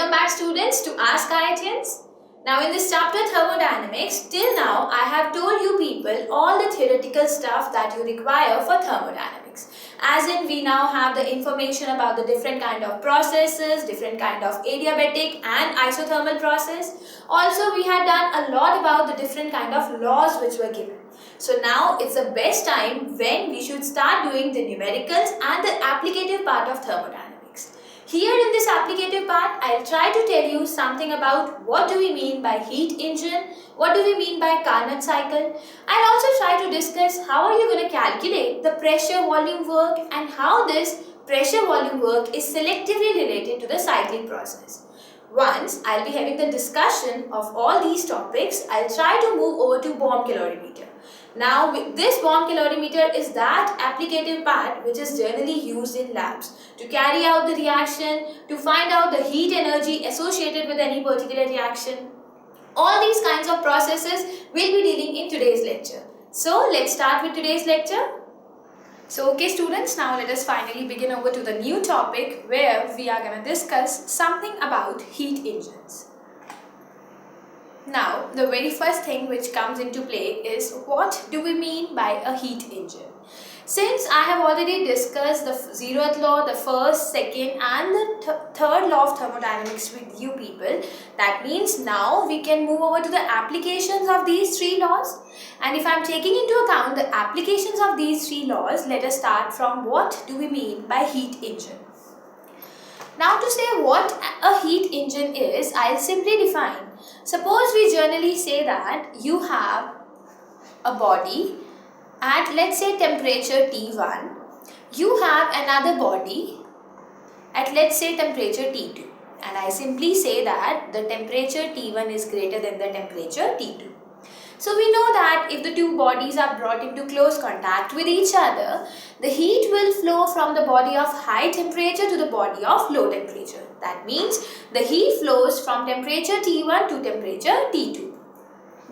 Welcome back students to Ask IITians. Now in this chapter Thermodynamics, till now I have told you people all the theoretical stuff that you require for thermodynamics. As in we now have the information about the different kind of processes, different kind of adiabatic and isothermal process. Also we had done a lot about the different kind of laws which were given. So now it's the best time when we should start doing the numericals and the applicative part of thermodynamics. Here in this applicative part, I'll try to tell you something about what do we mean by heat engine, what do we mean by Carnot cycle. I'll also try to discuss how are you going to calculate the pressure volume work and how this pressure volume work is selectively related to the cycling process. Once I'll be having the discussion of all these topics, I'll try to move over to bomb calorimeter. Now this bomb calorimeter is that applicative part which is generally used in labs to carry out the reaction, to find out the heat energy associated with any particular reaction. All these kinds of processes we'll be dealing in today's lecture. So let's start with today's lecture. So okay students, now let us finally begin over to the new topic where we are going to discuss something about heat engines. Now, the very first thing which comes into play is what do we mean by a heat engine? Since I have already discussed the zeroth law, the first, second and the third law of thermodynamics with you people, that means now we can move over to the applications of these three laws. And if I am taking into account the applications of these three laws, let us start from what do we mean by heat engine. Now to say what a heat engine is, I'll simply define. Suppose we generally say that you have a body at let's say temperature T1, you have another body at let's say temperature T2, and I simply say that the temperature T1 is greater than the temperature T2. So we know that if the two bodies are brought into close contact with each other, the heat will flow from the body of high temperature to the body of low temperature. That means the heat flows from temperature T1 to temperature T2.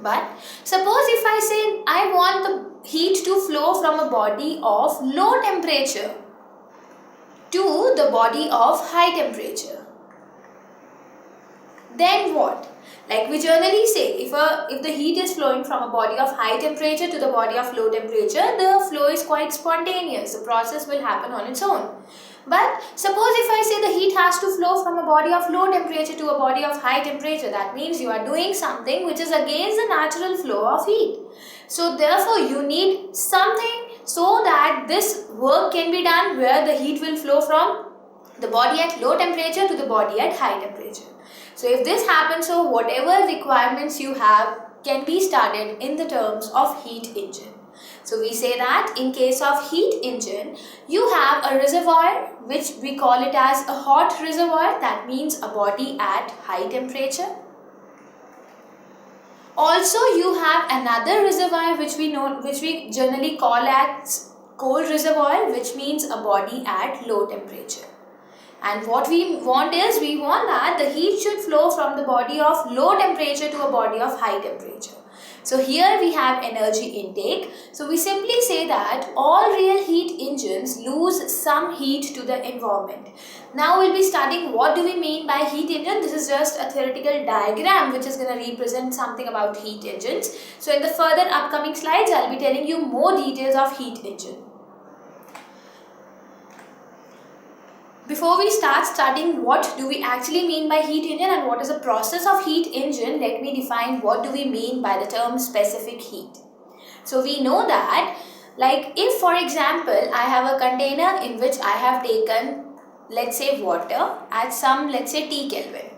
But suppose if I say I want the heat to flow from a body of low temperature to the body of high temperature, then what? Like we generally say, if the heat is flowing from a body of high temperature to the body of low temperature, the flow is quite spontaneous. The process will happen on its own. But suppose if I say the heat has to flow from a body of low temperature to a body of high temperature, that means you are doing something which is against the natural flow of heat. So therefore you need something so that this work can be done where the heat will flow from the body at low temperature to the body at high temperature. So if this happens, so whatever requirements you have can be started in the terms of heat engine. So we say that in case of heat engine, you have a reservoir which we call it as a hot reservoir, that means a body at high temperature. Also you have another reservoir which we generally call as cold reservoir, which means a body at low temperature. And what we want is, we want that the heat should flow from the body of low temperature to a body of high temperature. So here we have energy intake. So we simply say that all real heat engines lose some heat to the environment. Now we'll be studying what do we mean by heat engine. This is just a theoretical diagram which is going to represent something about heat engines. So in the further upcoming slides, I'll be telling you more details of heat engine. Before we start studying what do we actually mean by heat engine and what is the process of heat engine, let me define what do we mean by the term specific heat. So we know that, like if for example I have a container in which I have taken let's say water at some let's say T Kelvin.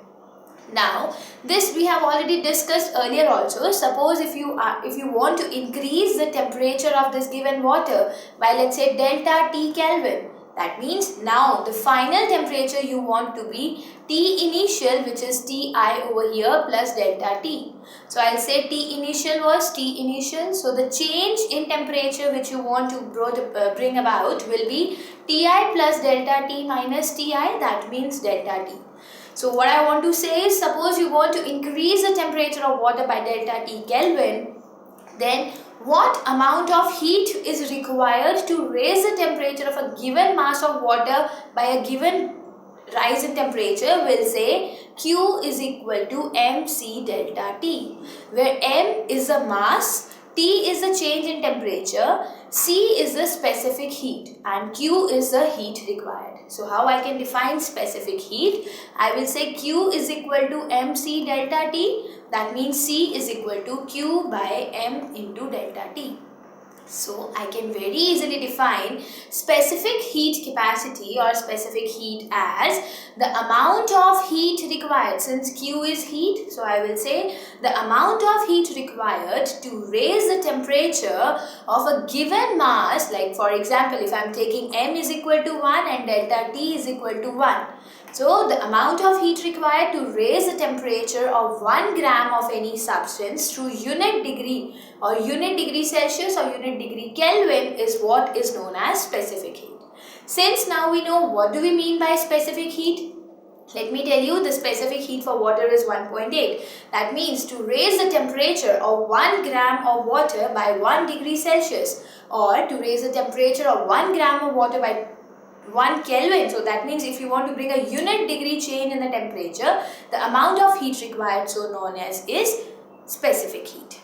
Now this we have already discussed earlier also. Suppose if you want to increase the temperature of this given water by let's say delta T Kelvin, that means now the final temperature you want to be T initial, which is Ti over here plus delta T. So I'll say T initial was T initial. So the change in temperature which you want to bring about will be Ti plus delta T minus Ti, that means delta T. So what I want to say is, suppose you want to increase the temperature of water by delta T Kelvin, then what amount of heat is required to raise the temperature of a given mass of water by a given rise in temperature will say Q is equal to mc delta T, where m is the mass, T is the change in temperature, C is the specific heat, and Q is the heat required. So how I can define specific heat? I will say Q is equal to mc delta T. That means C is equal to Q by m into delta T. So I can very easily define specific heat capacity or specific heat as the amount of heat required. Since Q is heat, so I will say the amount of heat required to raise the temperature of a given mass. Like for example, if I am taking m is equal to 1 and delta T is equal to 1. So the amount of heat required to raise the temperature of 1 gram of any substance through unit degree or unit degree Celsius or unit degree Kelvin is what is known as specific heat. Since now we know what do we mean by specific heat, let me tell you the specific heat for water is 1.8. That means to raise the temperature of 1 gram of water by 1 degree Celsius or to raise the temperature of 1 gram of water by 1 Kelvin. So that means if you want to bring a unit degree change in the temperature, the amount of heat required, so known as, is specific heat.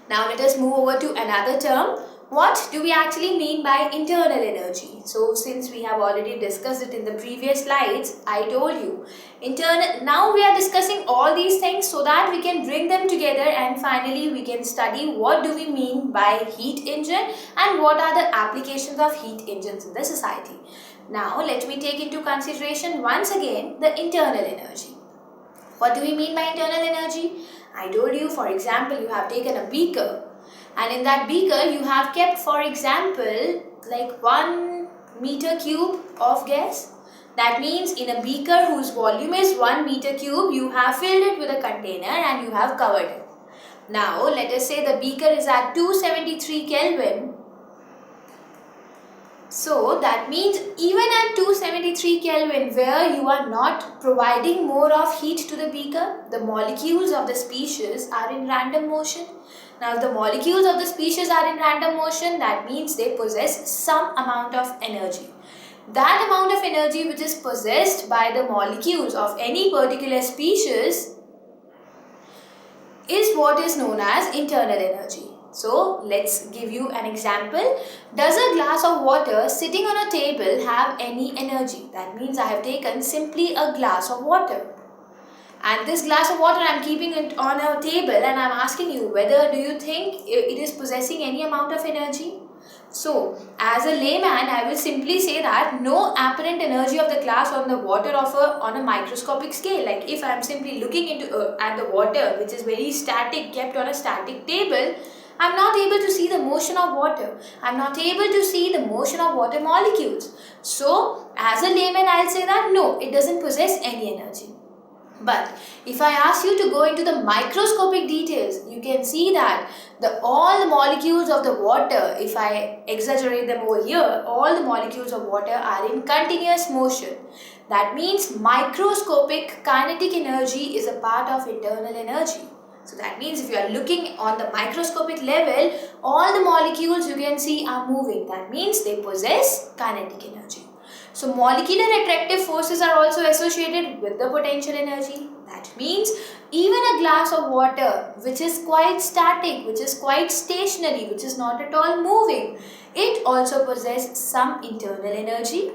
Now let us move over to another term. What do we actually mean by internal energy? So since we have already discussed it in the previous slides, I told you now we are discussing all these things so that we can bring them together and finally we can study what do we mean by heat engine and what are the applications of heat engines in the society. Now let me take into consideration once again the internal energy. What do we mean by internal energy? I told you, for example, you have taken a beaker and in that beaker you have kept, for example, like 1 meter cube of gas. That means in a beaker whose volume is 1 meter cube, you have filled it with a container and you have covered it. Now let us say the beaker is at 273 Kelvin. So that means even at 273 Kelvin, where you are not providing more of heat to the beaker, the molecules of the species are in random motion. Now if the molecules of the species are in random motion, that means they possess some amount of energy. That amount of energy which is possessed by the molecules of any particular species is what is known as internal energy. So let's give you an example. Does a glass of water sitting on a table have any energy? That means I have taken simply a glass of water. And this glass of water I am keeping it on a table and I am asking you whether do you think it is possessing any amount of energy? So as a layman I will simply say that no apparent energy of the glass on the water on a microscopic scale. Like if I am simply looking into at the water which is very static, kept on a static table, I am not able to see the motion of water. I am not able to see the motion of water molecules. So as a layman I will say that no, it doesn't possess any energy. But if I ask you to go into the microscopic details, you can see that all the molecules of the water, if I exaggerate them over here, all the molecules of water are in continuous motion. That means microscopic kinetic energy is a part of internal energy. So that means if you are looking on the microscopic level, all the molecules you can see are moving. That means they possess kinetic energy. So molecular attractive forces are also associated with the potential energy. That means even a glass of water which is quite static, which is quite stationary, which is not at all moving, it also possesses some internal energy,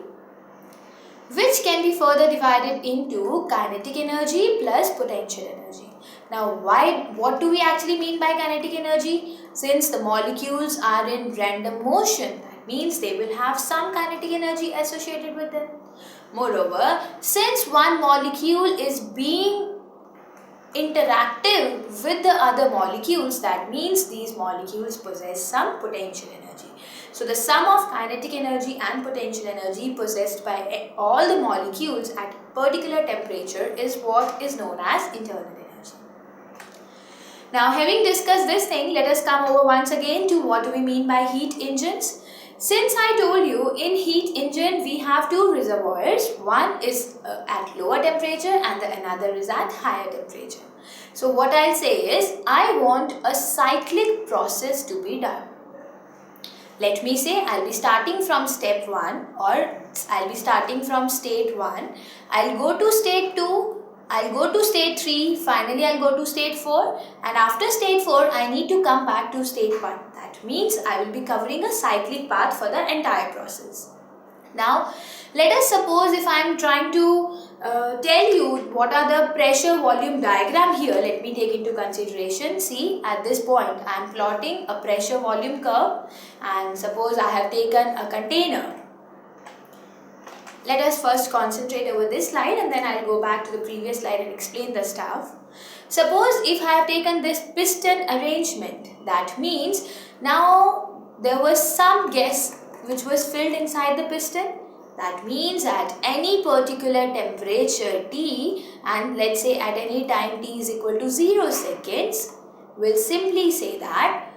which can be further divided into kinetic energy plus potential energy. Now what do we actually mean by kinetic energy? Since the molecules are in random motion, means they will have some kinetic energy associated with them. Moreover, since one molecule is being interactive with the other molecules, that means these molecules possess some potential energy. So the sum of kinetic energy and potential energy possessed by all the molecules at a particular temperature is what is known as internal energy. Now having discussed this thing, let us come over once again to what do we mean by heat engines. Since I told you in heat engine we have two reservoirs, one is at lower temperature and the another is at higher temperature. So what I'll say is I want a cyclic process to be done. Let me say I'll be starting from step 1 or I'll be starting from state 1. I'll go to state 2 I'll go to state 3, finally I'll go to state 4, and after state 4 I need to come back to state 1. That means I will be covering a cyclic path for the entire process. Now let us suppose if I am trying to tell you what are the pressure volume diagram here. Let me take into consideration. See, at this point I am plotting a pressure volume curve, and suppose I have taken a container. Let us first concentrate over this slide and then I'll go back to the previous slide and explain the stuff. Suppose if I have taken this piston arrangement, that means now there was some gas which was filled inside the piston. That means at any particular temperature T, and let's say at any time T is equal to 0 seconds, we'll simply say that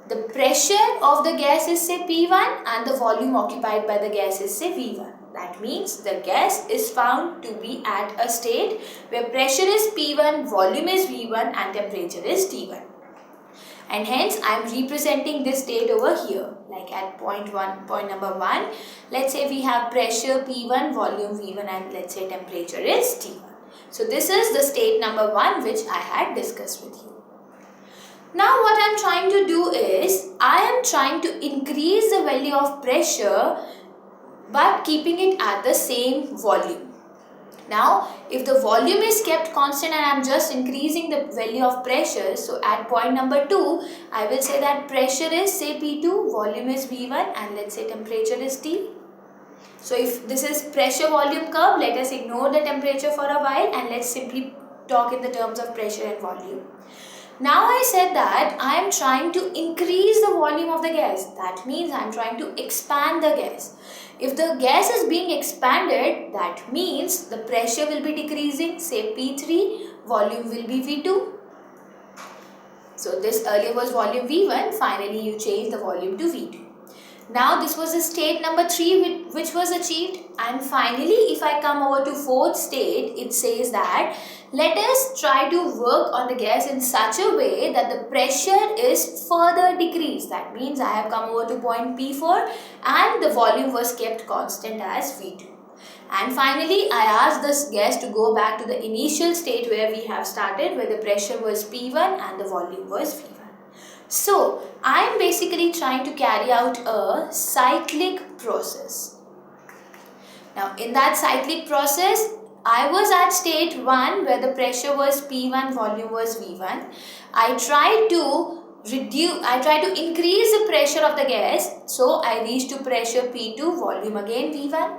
the pressure of the gas is say P1 and the volume occupied by the gas is say V1. That means the gas is found to be at a state where pressure is P1, volume is V1 and temperature is T1. And hence I am representing this state over here, like at point number 1. Let's say we have pressure P1, volume V1 and let's say temperature is T1. So this is the state number 1 which I had discussed with you. Now what I am trying to do is, I am trying to increase the value of pressure but keeping it at the same volume. Now if the volume is kept constant and I am just increasing the value of pressure, so at point number 2 I will say that pressure is say P2, volume is V1 and let's say temperature is T. So if this is pressure volume curve, let us ignore the temperature for a while and let's simply talk in the terms of pressure and volume. Now I said that I am trying to increase the volume of the gas. That means I am trying to expand the gas. If the gas is being expanded, that means the pressure will be decreasing, say P3, volume will be V2. So this earlier was volume V1, finally you change the volume to V2. Now this was the state number 3 which was achieved, and finally if I come over to 4th state, it says that let us try to work on the gas in such a way that the pressure is further decreased. That means I have come over to point P4 and the volume was kept constant as V2. And finally I asked this gas to go back to the initial state where we have started, where the pressure was P1 and the volume was V1. So I am basically trying to carry out a cyclic process. Now in that cyclic process, I was at state 1 where the pressure was P1, volume was V1. I tried to increase the pressure of the gas, so I reached to pressure P2, volume again V1.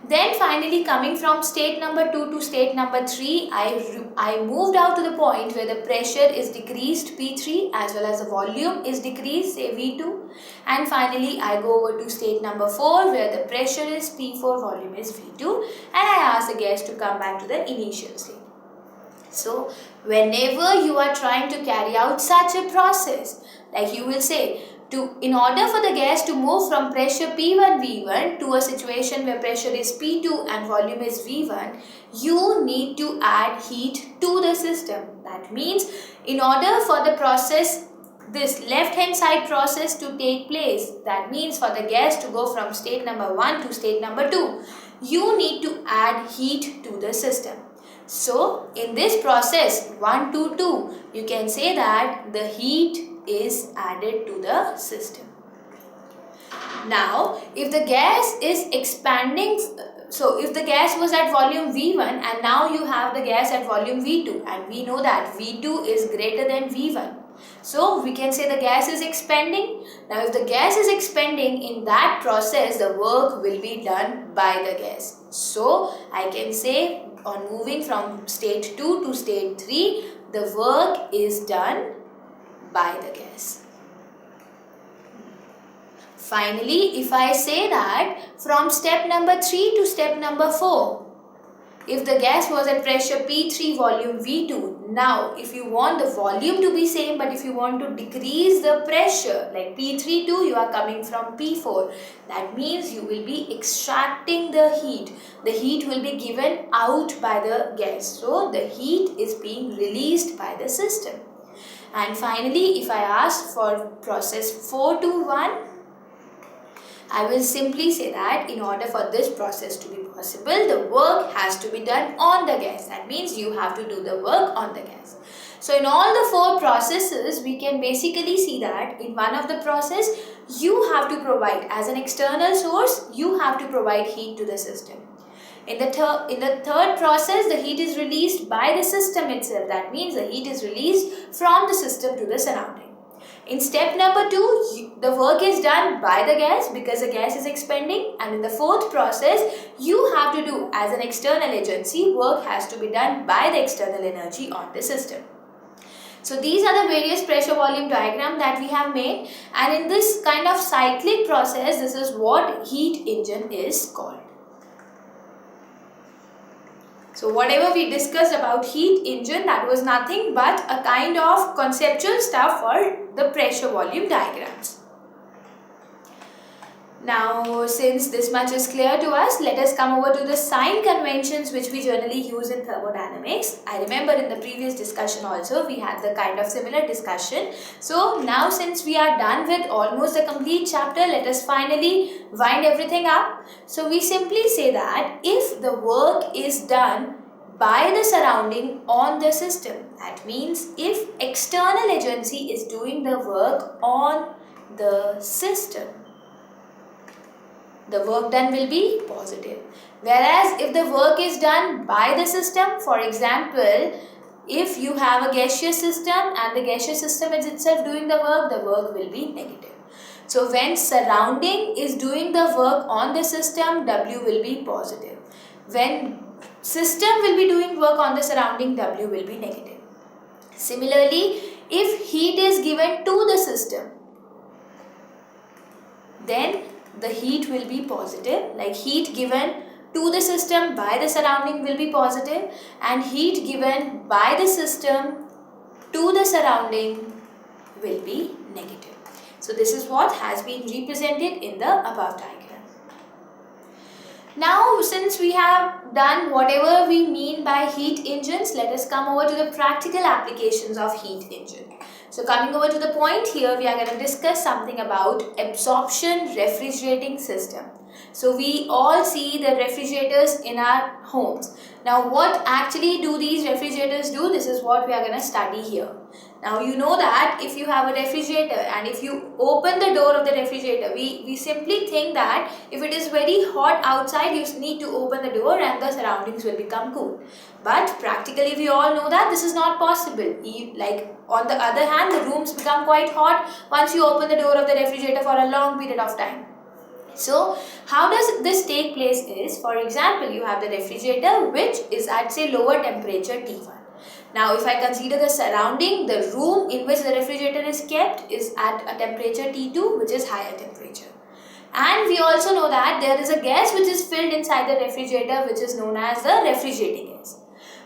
Then finally coming from state number 2 to state number 3, I moved out to the point where the pressure is decreased P3 as well as the volume is decreased, say V2. And finally I go over to state number 4 where the pressure is P4, volume is V2, and I ask the gas to come back to the initial state. So whenever you are trying to carry out such a process, like you will say, in order for the gas to move from pressure P1 V1 to a situation where pressure is P2 and volume is V1, you need to add heat to the system. That means in order for the process, this left hand side process to take place, that means for the gas to go from state number 1 to state number 2, you need to add heat to the system. So in this process 1 to 2, you can say that the heat is added to the system. Now if the gas is expanding, so if the gas was at volume V1 and now you have the gas at volume V2, and we know that V2 is greater than V1, so we can say the gas is expanding. Now if the gas is expanding, in that process the work will be done by the gas. So I can say on moving from state 2 to state 3, the work is done by the gas. Finally, if I say that from step number 3 to step number 4, if the gas was at pressure P3, volume V2, now if you want the volume to be same, but if you want to decrease the pressure, like P3 2, you are coming from P4, that means you will be extracting the heat. The heat will be given out by the gas. So the heat is being released by the system. And finally, if I ask for process 4 to 1, I will simply say that in order for this process to be possible, the work has to be done on the gas. That means you have to do the work on the gas. So in all the four processes, we can basically see that in one of the process, you have to provide as an external source, you have to provide heat to the system. In the third process, the heat is released by the system itself. That means the heat is released from the system to the surrounding. In step number 2, the work is done by the gas because the gas is expanding, and in the fourth process, you have to do as an external agency, work has to be done by the external energy on the system. So these are the various pressure volume diagram that we have made, and in this kind of cyclic process, this is what heat engine is called. So whatever we discussed about heat engine, that was nothing but a kind of conceptual stuff for the pressure volume diagrams. Now, since this much is clear to us, let us come over to the sign conventions which we generally use in thermodynamics. I remember in the previous discussion also we had the kind of similar discussion. So now since we are done with almost the complete chapter, let us finally wind everything up. So we simply say that if the work is done by the surrounding on the system, that means if external agency is doing the work on the system, the work done will be positive. Whereas if the work is done by the system, for example, if you have a gaseous system and the gaseous system is itself doing the work will be negative. So when surrounding is doing the work on the system, W will be positive. When system will be doing work on the surrounding, W will be negative. Similarly, if heat is given to the system, then the heat will be positive, like heat given to the system by the surrounding will be positive, and heat given by the system to the surrounding will be negative. So this is what has been represented in the above diagram. Now, since we have done whatever we mean by heat engines, let us come over to the practical applications of heat engine. So coming over to the point here, we are going to discuss something about absorption refrigerating system. So we all see the refrigerators in our homes. Now what actually do these refrigerators do? This is what we are going to study here. Now you know that if you have a refrigerator and if you open the door of the refrigerator, we simply think that if it is very hot outside, you need to open the door and the surroundings will become cool. But practically we all know that this is not possible. Like on the other hand, the rooms become quite hot once you open the door of the refrigerator for a long period of time. So how does this take place is, for example, you have the refrigerator which is at say lower temperature T1. Now if I consider the surrounding, the room in which the refrigerator is kept is at a temperature T2 which is higher temperature. And we also know that there is a gas which is filled inside the refrigerator which is known as the refrigerating gas.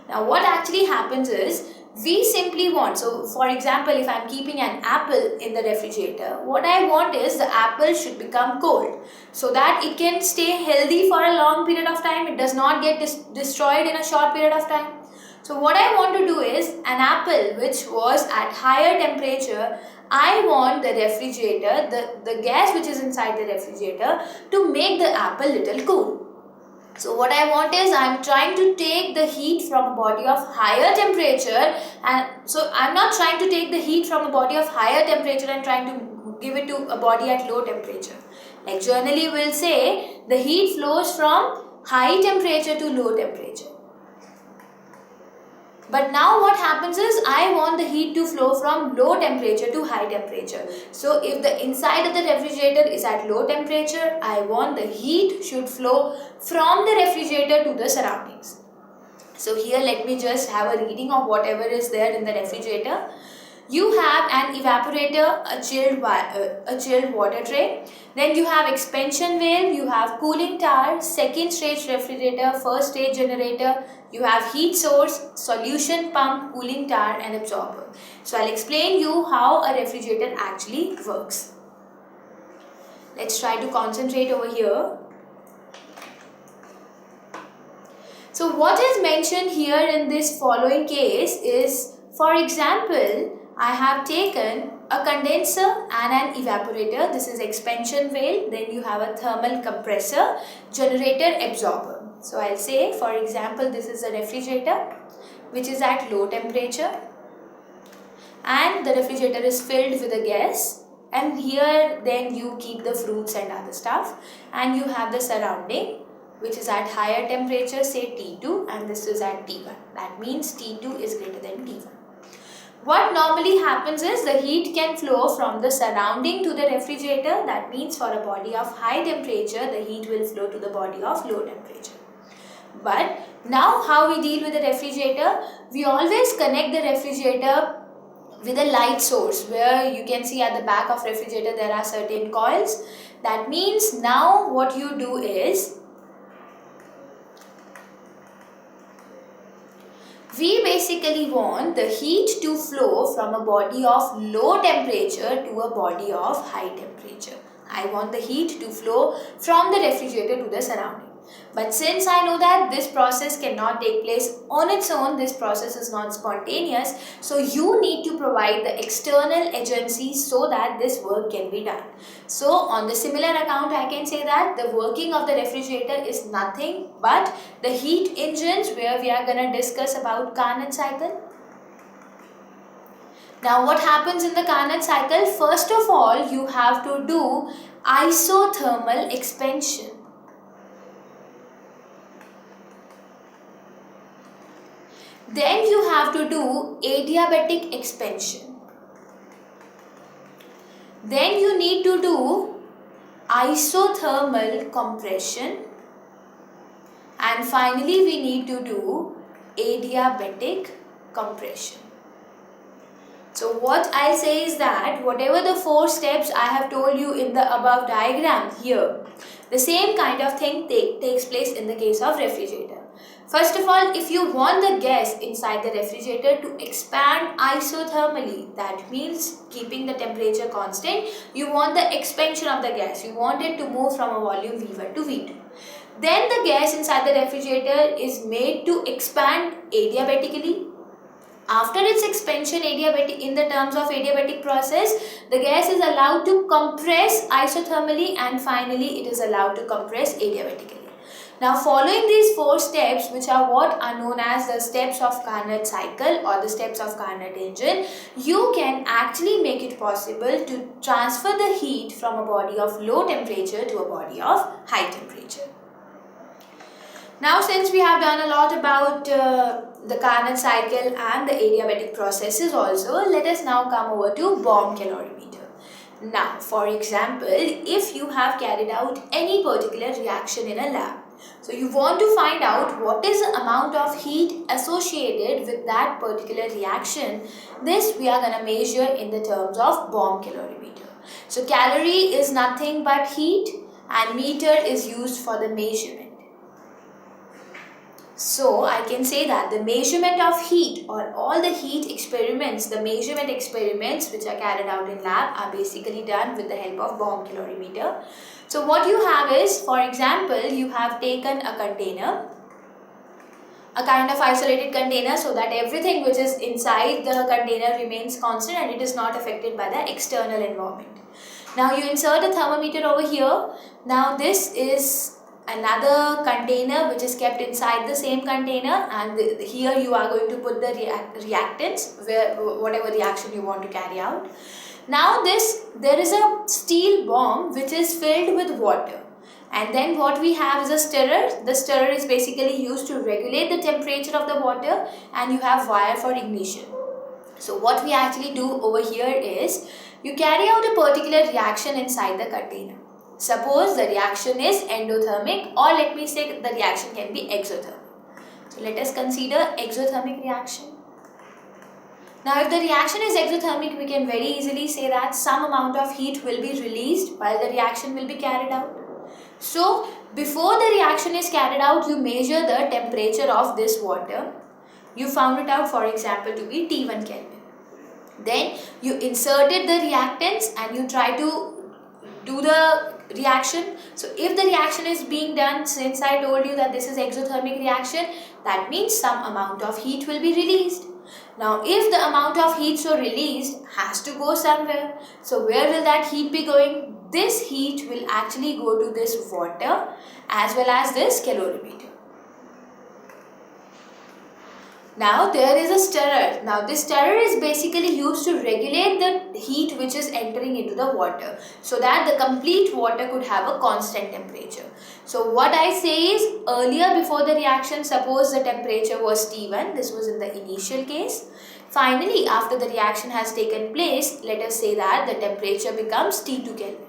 Now what actually happens is, we simply want, so for example, if I am keeping an apple in the refrigerator, what I want is the apple should become cold so that it can stay healthy for a long period of time. It does not get destroyed in a short period of time. So what I want to do is, an apple which was at higher temperature, I want the refrigerator, the gas which is inside the refrigerator, to make the apple little cool. So what I want is, I am trying to take the heat from a body of higher temperature, and so I am not trying to take the heat from a body of higher temperature and trying to give it to a body at low temperature. Like generally we will say the heat flows from high temperature to low temperature. But now what happens is, I want the heat to flow from low temperature to high temperature. So if the inside of the refrigerator is at low temperature, I want the heat should flow from the refrigerator to the surroundings. So here let me just have a reading of whatever is there in the refrigerator. You have an evaporator, a chilled water tray. Then you have expansion valve, you have cooling tower, second stage refrigerator, first stage generator. You have heat source, solution pump, cooling tower and absorber. So I'll explain you how a refrigerator actually works. Let's try to concentrate over here. So what is mentioned here in this following case is, for example, I have taken a condenser and an evaporator. This is expansion valve. Then you have a thermal compressor, generator, absorber. So I'll say, for example, this is a refrigerator which is at low temperature, and the refrigerator is filled with a gas, and here then you keep the fruits and other stuff, and you have the surrounding which is at higher temperature, say T2, and this is at T1. That means T2 is greater than T1. What normally happens is the heat can flow from the surrounding to the refrigerator. That means for a body of high temperature, the heat will flow to the body of low temperature. But now how we deal with the refrigerator? We always connect the refrigerator with a light source, where you can see at the back of refrigerator there are certain coils. That means now what you do is, we basically want the heat to flow from a body of low temperature to a body of high temperature. I want the heat to flow from the refrigerator to the surrounding. But since I know that this process cannot take place on its own, this process is not spontaneous, so you need to provide the external agency so that this work can be done. So on the similar account, I can say that the working of the refrigerator is nothing but the heat engines, where we are going to discuss about Carnot cycle. Now what happens in the Carnot cycle? First of all, you have to do isothermal expansion. Then you have to do adiabatic expansion. Then you need to do isothermal compression. And finally we need to do adiabatic compression. So what I'll say is that whatever the 4 steps I have told you in the above diagram here, the same kind of thing takes place in the case of refrigerator. First of all, if you want the gas inside the refrigerator to expand isothermally, that means keeping the temperature constant, you want the expansion of the gas. You want it to move from a volume V1 to V2. Then the gas inside the refrigerator is made to expand adiabatically. After its expansion in the terms of adiabatic process, the gas is allowed to compress isothermally, and finally it is allowed to compress adiabatically. Now following these 4 steps, which are what are known as the steps of Carnot cycle or the steps of Carnot engine, you can actually make it possible to transfer the heat from a body of low temperature to a body of high temperature. Now since we have done a lot about the Carnot cycle and the adiabatic processes also, let us now come over to bomb calorimeter. Now for example, if you have carried out any particular reaction in a lab, so you want to find out what is the amount of heat associated with that particular reaction, this we are going to measure in the terms of bomb calorimeter. So calorie is nothing but heat, and meter is used for the measurement. So I can say that the measurement of heat or all the heat experiments, the measurement experiments which are carried out in lab are basically done with the help of bomb calorimeter. So what you have is, for example, you have taken a container, a kind of isolated container, so that everything which is inside the container remains constant and it is not affected by the external environment. Now you insert a thermometer over here. Now this is another container which is kept inside the same container, and here you are going to put the reactants, whatever reaction you want to carry out. Now there is a steel bomb which is filled with water, and then what we have is a stirrer. The stirrer is basically used to regulate the temperature of the water, and you have wire for ignition. So what we actually do over here is, you carry out a particular reaction inside the container. Suppose the reaction is endothermic, or let me say the reaction can be exothermic. So let us consider exothermic reaction. Now if the reaction is exothermic, we can very easily say that some amount of heat will be released while the reaction will be carried out. So before the reaction is carried out, you measure the temperature of this water. You found it out, for example, to be T1 Kelvin. Then you inserted the reactants and you try to do the reaction. So if the reaction is being done, since I told you that this is exothermic reaction, that means some amount of heat will be released. Now if the amount of heat so released has to go somewhere, so where will that heat be going? This heat will actually go to this water as well as this calorimeter. Now there is a stirrer. Now this stirrer is basically used to regulate the heat which is entering into the water so that the complete water could have a constant temperature. So what I say is, earlier before the reaction, suppose the temperature was T1, this was in the initial case. Finally, after the reaction has taken place, let us say that the temperature becomes T2 Kelvin.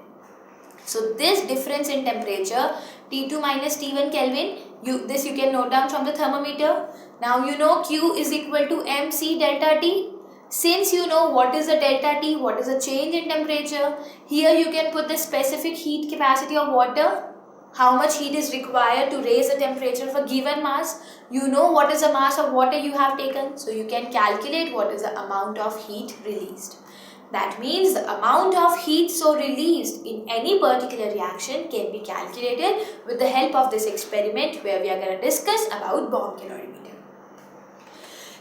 So this difference in temperature, T2 minus T1 Kelvin, you can note down from the thermometer. Now you know Q is equal to mc delta T. Since you know what is the delta T, what is the change in temperature, here you can put the specific heat capacity of water, how much heat is required to raise the temperature of a given mass. You know what is the mass of water you have taken, so you can calculate what is the amount of heat released. That means the amount of heat so released in any particular reaction can be calculated with the help of this experiment where we are going to discuss about bomb calorimeter.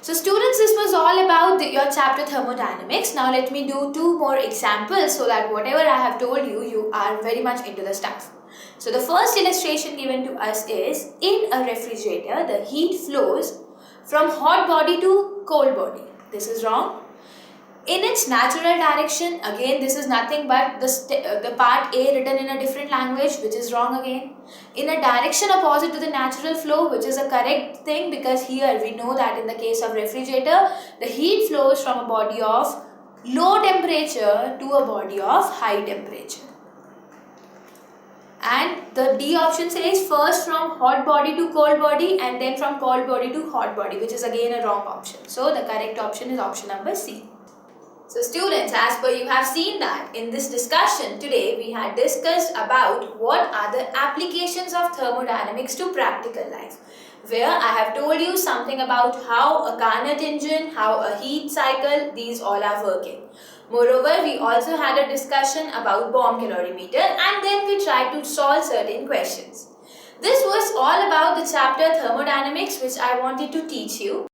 So students, this was all about your chapter thermodynamics. Now let me do 2 more examples so that whatever I have told you, you are very much into the stuff. So the first illustration given to us is, in a refrigerator, the heat flows from hot body to cold body. This is wrong. In its natural direction, again this is nothing but the part A written in a different language, which is wrong again. In a direction opposite to the natural flow, which is a correct thing, because here we know that in the case of refrigerator, the heat flows from a body of low temperature to a body of high temperature. And the D option says first from hot body to cold body and then from cold body to hot body, which is again a wrong option. So the correct option is option number C. So students, as per you have seen that in this discussion today, we had discussed about what are the applications of thermodynamics to practical life, where I have told you something about how a Carnot engine, how a heat cycle, these all are working. Moreover, we also had a discussion about bomb calorimeter, and then we tried to solve certain questions. This was all about the chapter thermodynamics which I wanted to teach you.